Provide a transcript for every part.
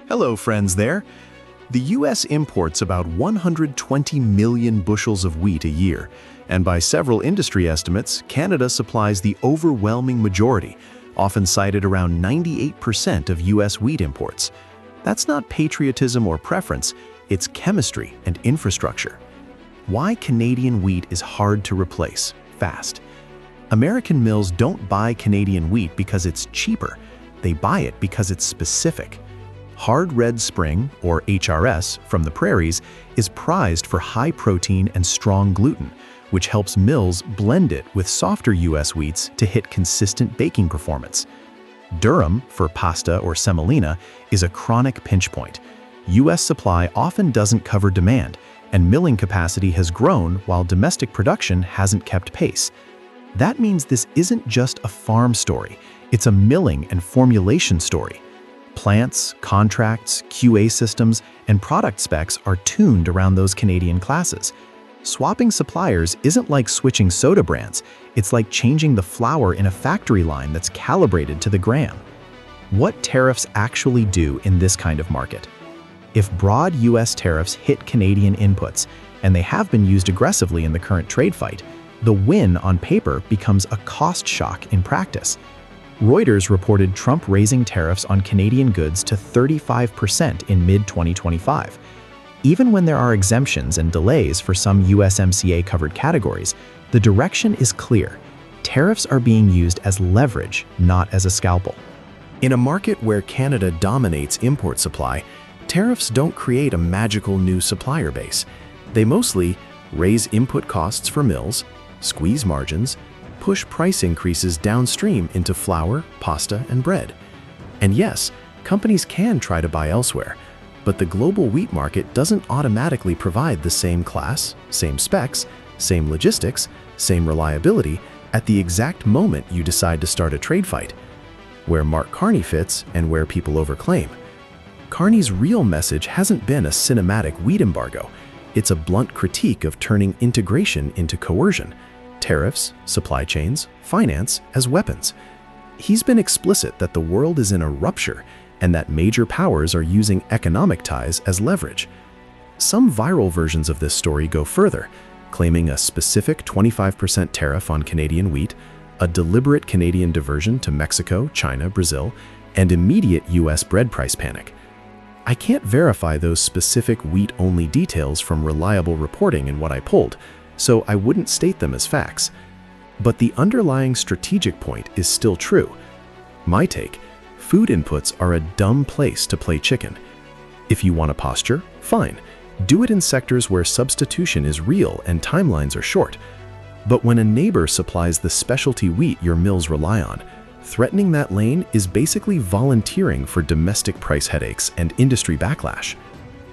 Hello, friends there. The U.S. imports about 120 million bushels of wheat a year, and by several industry estimates, Canada supplies the overwhelming majority, often cited around 98% of U.S. wheat imports. That's not patriotism or preference, it's chemistry and infrastructure. Why Canadian wheat is hard to replace, fast. American mills don't buy Canadian wheat because it's cheaper. They buy it because it's specific. Hard red spring, or HRS, from the prairies is prized for high protein and strong gluten, which helps mills blend it with softer U.S. wheats to hit consistent baking performance. Durum, for pasta or semolina, is a chronic pinch point. U.S. supply often doesn't cover demand, and milling capacity has grown while domestic production hasn't kept pace. That means this isn't just a farm story, it's a milling and formulation story. Plants, contracts, QA systems, and product specs are tuned around those Canadian classes. Swapping suppliers isn't like switching soda brands, it's like changing the flour in a factory line that's calibrated to the gram. What tariffs actually do in this kind of market? If broad U.S. tariffs hit Canadian inputs, and they have been used aggressively in the current trade fight, the win on paper becomes a cost shock in practice. Reuters reported Trump raising tariffs on Canadian goods to 35% in mid-2025. Even when there are exemptions and delays for some USMCA-covered categories, the direction is clear. Tariffs are being used as leverage, not as a scalpel. In a market where Canada dominates import supply, tariffs don't create a magical new supplier base. They mostly raise input costs for mills, squeeze margins, push price increases downstream into flour, pasta, and bread. And yes, companies can try to buy elsewhere, but the global wheat market doesn't automatically provide the same class, same specs, same logistics, same reliability at the exact moment you decide to start a trade fight. Where Mark Carney fits and where people overclaim. Carney's real message hasn't been a cinematic wheat embargo. It's a blunt critique of turning integration into coercion. Tariffs, supply chains, finance as weapons. He's been explicit that the world is in a rupture and that major powers are using economic ties as leverage. Some viral versions of this story go further, claiming a specific 25% tariff on Canadian wheat, a deliberate Canadian diversion to Mexico, China, Brazil, and immediate U.S. bread price panic. I can't verify those specific wheat-only details from reliable reporting in what I pulled, so I wouldn't state them as facts. But the underlying strategic point is still true. My take, food inputs are a dumb place to play chicken. If you want a posture, fine. Do it in sectors where substitution is real and timelines are short. But when a neighbor supplies the specialty wheat your mills rely on, threatening that lane is basically volunteering for domestic price headaches and industry backlash.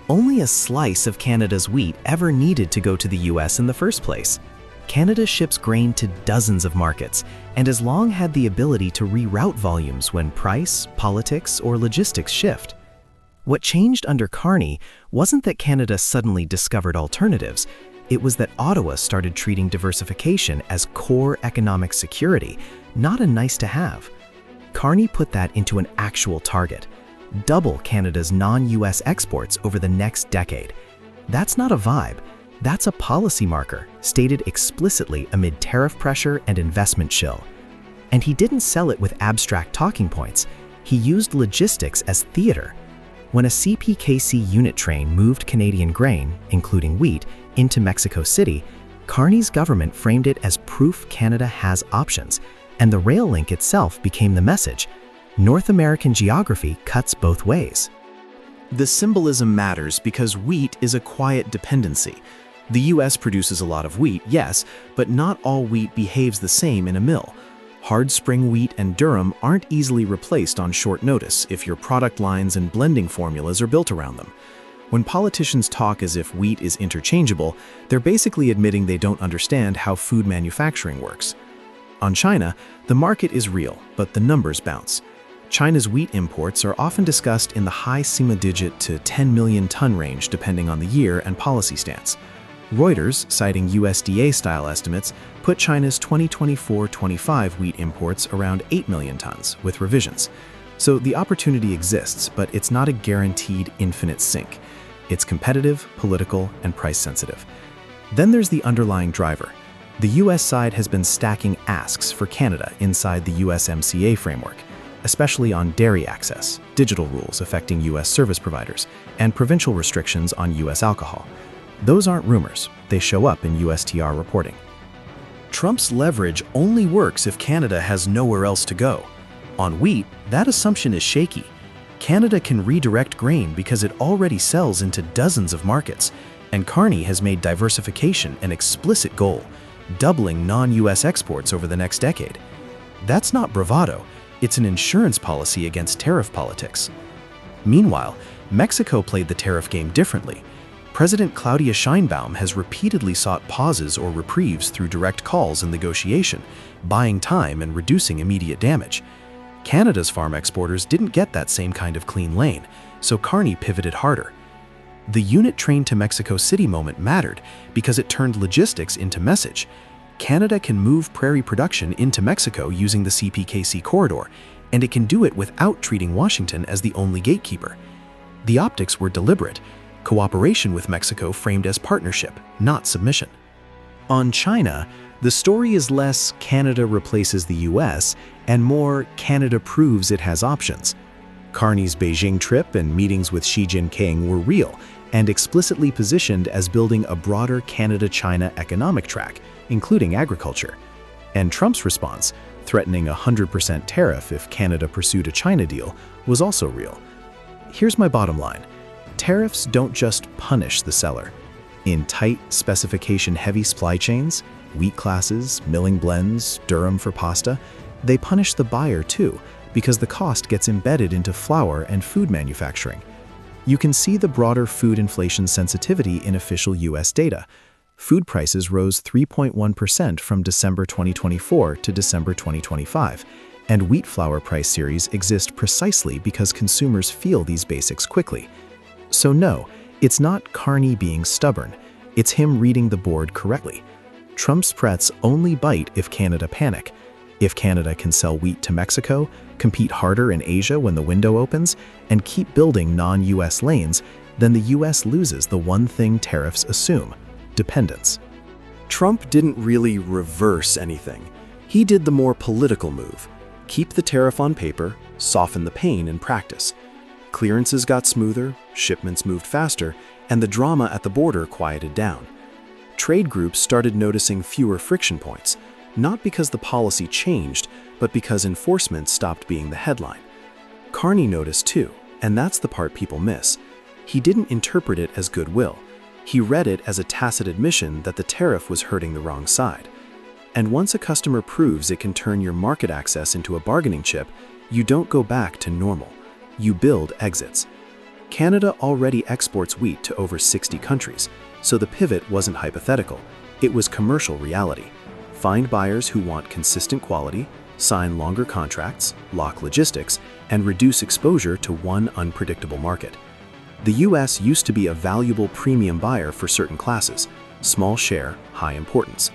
Only a slice of Canada's wheat ever needed to go to the U.S. in the first place. Canada ships grain to dozens of markets and has long had the ability to reroute volumes when price, politics, or logistics shift. What changed under Carney wasn't that Canada suddenly discovered alternatives, it was that Ottawa started treating diversification as core economic security, not a nice-to-have. Carney put that into an actual target. Double Canada's non-U.S. exports over the next decade. That's not a vibe, that's a policy marker, stated explicitly amid tariff pressure and investment chill. And he didn't sell it with abstract talking points, he used logistics as theater. When a CPKC unit train moved Canadian grain, including wheat, into Mexico City, Carney's government framed it as proof Canada has options, and the rail link itself became the message. North American geography cuts both ways. The symbolism matters because wheat is a quiet dependency. The U.S. produces a lot of wheat, yes, but not all wheat behaves the same in a mill. Hard spring wheat and durum aren't easily replaced on short notice if your product lines and blending formulas are built around them. When politicians talk as if wheat is interchangeable, they're basically admitting they don't understand how food manufacturing works. On China, the market is real, but the numbers bounce. China's wheat imports are often discussed in the high single-digit to 10 million ton range depending on the year and policy stance. Reuters, citing USDA-style estimates, put China's 2024-25 wheat imports around 8 million tons, with revisions. So the opportunity exists, but it's not a guaranteed infinite sink. It's competitive, political, and price-sensitive. Then there's the underlying driver. The U.S. side has been stacking asks for Canada inside the USMCA framework, especially on dairy access, digital rules affecting U.S. service providers, and provincial restrictions on U.S. alcohol. Those aren't rumors. They show up in USTR reporting. Trump's leverage only works if Canada has nowhere else to go. On wheat, that assumption is shaky. Canada can redirect grain because it already sells into dozens of markets, and Carney has made diversification an explicit goal, doubling non-U.S. exports over the next decade. That's not bravado, it's an insurance policy against tariff politics. Meanwhile, Mexico played the tariff game differently. President Claudia Sheinbaum has repeatedly sought pauses or reprieves through direct calls and negotiation, buying time and reducing immediate damage. Canada's farm exporters didn't get that same kind of clean lane, so Carney pivoted harder. The unit train to Mexico City moment mattered because it turned logistics into message. Canada can move prairie production into Mexico using the CPKC corridor, and it can do it without treating Washington as the only gatekeeper. The optics were deliberate, cooperation with Mexico framed as partnership, not submission. On China, the story is less Canada replaces the U.S. and more Canada proves it has options. Carney's Beijing trip and meetings with Xi Jinping were real and explicitly positioned as building a broader Canada-China economic track, including agriculture. And Trump's response, threatening a 100% tariff if Canada pursued a China deal, was also real. Here's my bottom line. Tariffs don't just punish the seller. In tight, specification-heavy supply chains, wheat classes, milling blends, durum for pasta, they punish the buyer too, because the cost gets embedded into flour and food manufacturing. You can see the broader food inflation sensitivity in official U.S. data. Food prices rose 3.1% from December 2024 to December 2025, and wheat flour price series exist precisely because consumers feel these basics quickly. So no, it's not Carney being stubborn, it's him reading the board correctly. Trump's threats only bite if Canada panic. If Canada can sell wheat to Mexico, compete harder in Asia when the window opens, and keep building non-U.S. lanes, then the U.S. loses the one thing tariffs assume: dependence. Trump didn't really reverse anything. He did the more political move. Keep the tariff on paper, soften the pain in practice. Clearances got smoother, shipments moved faster, and the drama at the border quieted down. Trade groups started noticing fewer friction points, not because the policy changed, but because enforcement stopped being the headline. Carney noticed too, and that's the part people miss. He didn't interpret it as goodwill. He read it as a tacit admission that the tariff was hurting the wrong side. And once a customer proves it can turn your market access into a bargaining chip, you don't go back to normal. You build exits. Canada already exports wheat to over 60 countries, so the pivot wasn't hypothetical. It was commercial reality. Find buyers who want consistent quality, sign longer contracts, lock logistics, and reduce exposure to one unpredictable market. The U.S. used to be a valuable premium buyer for certain classes, small share, high importance.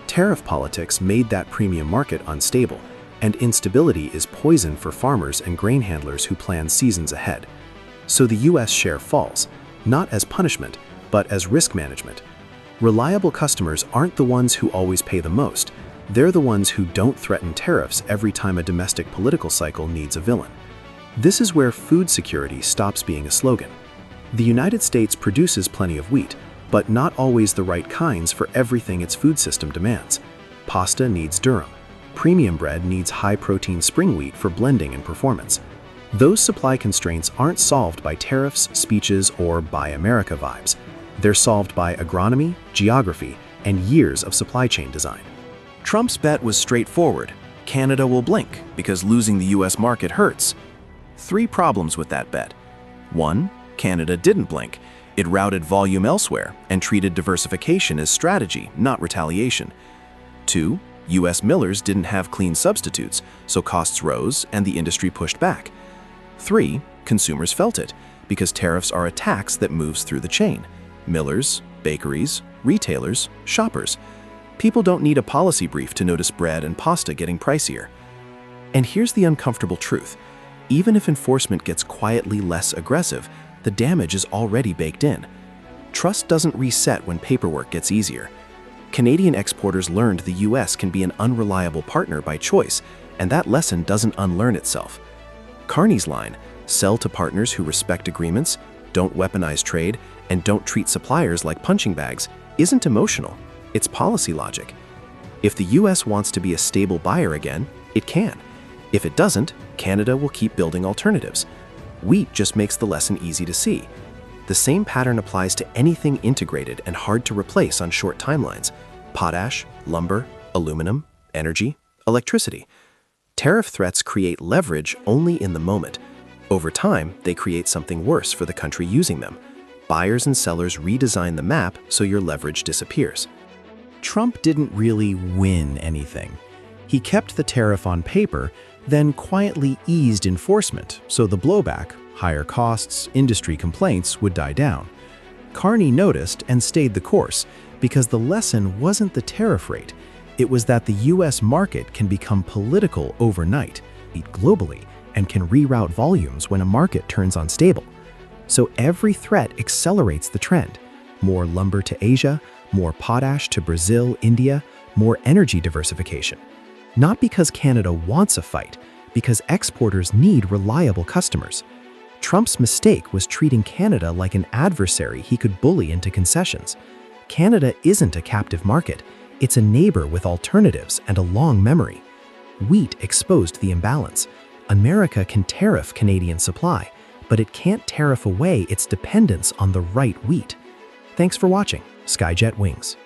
Tariff politics made that premium market unstable, and instability is poison for farmers and grain handlers who plan seasons ahead. So the U.S. share falls, not as punishment, but as risk management. Reliable customers aren't the ones who always pay the most. They're the ones who don't threaten tariffs every time a domestic political cycle needs a villain. This is where food security stops being a slogan. The United States produces plenty of wheat, but not always the right kinds for everything its food system demands. Pasta needs durum. Premium bread needs high-protein spring wheat for blending and performance. Those supply constraints aren't solved by tariffs, speeches, or Buy America vibes. They're solved by agronomy, geography, and years of supply chain design. Trump's bet was straightforward. Canada will blink because losing the U.S. market hurts. 3 problems with that bet. 1, Canada didn't blink. It routed volume elsewhere and treated diversification as strategy, not retaliation. 2, U.S. millers didn't have clean substitutes, so costs rose and the industry pushed back. 3, consumers felt it, because tariffs are a tax that moves through the chain. Millers, bakeries, retailers, shoppers. People don't need a policy brief to notice bread and pasta getting pricier. And here's the uncomfortable truth. Even if enforcement gets quietly less aggressive, the damage is already baked in. Trust doesn't reset when paperwork gets easier. Canadian exporters learned the U.S. can be an unreliable partner by choice, and that lesson doesn't unlearn itself. Carney's line, "Sell to partners who respect agreements, don't weaponize trade, and don't treat suppliers like punching bags," isn't emotional, it's policy logic. If the U.S. wants to be a stable buyer again, it can. If it doesn't, Canada will keep building alternatives. Wheat just makes the lesson easy to see. The same pattern applies to anything integrated and hard to replace on short timelines: potash, lumber, aluminum, energy, electricity. Tariff threats create leverage only in the moment. Over time, they create something worse for the country using them. Buyers and sellers redesign the map so your leverage disappears. Trump didn't really win anything. He kept the tariff on paper, then quietly eased enforcement, so the blowback, higher costs, industry complaints would die down. Carney noticed and stayed the course, because the lesson wasn't the tariff rate. It was that the U.S. market can become political overnight, globally, and can reroute volumes when a market turns unstable. So every threat accelerates the trend. More lumber to Asia, more potash to Brazil, India, more energy diversification. Not because Canada wants a fight, because exporters need reliable customers. Trump's mistake was treating Canada like an adversary he could bully into concessions. Canada isn't a captive market. It's a neighbor with alternatives and a long memory. Wheat exposed the imbalance. America can tariff Canadian supply, but it can't tariff away its dependence on the right wheat. Thanks for watching SkyJet Wings.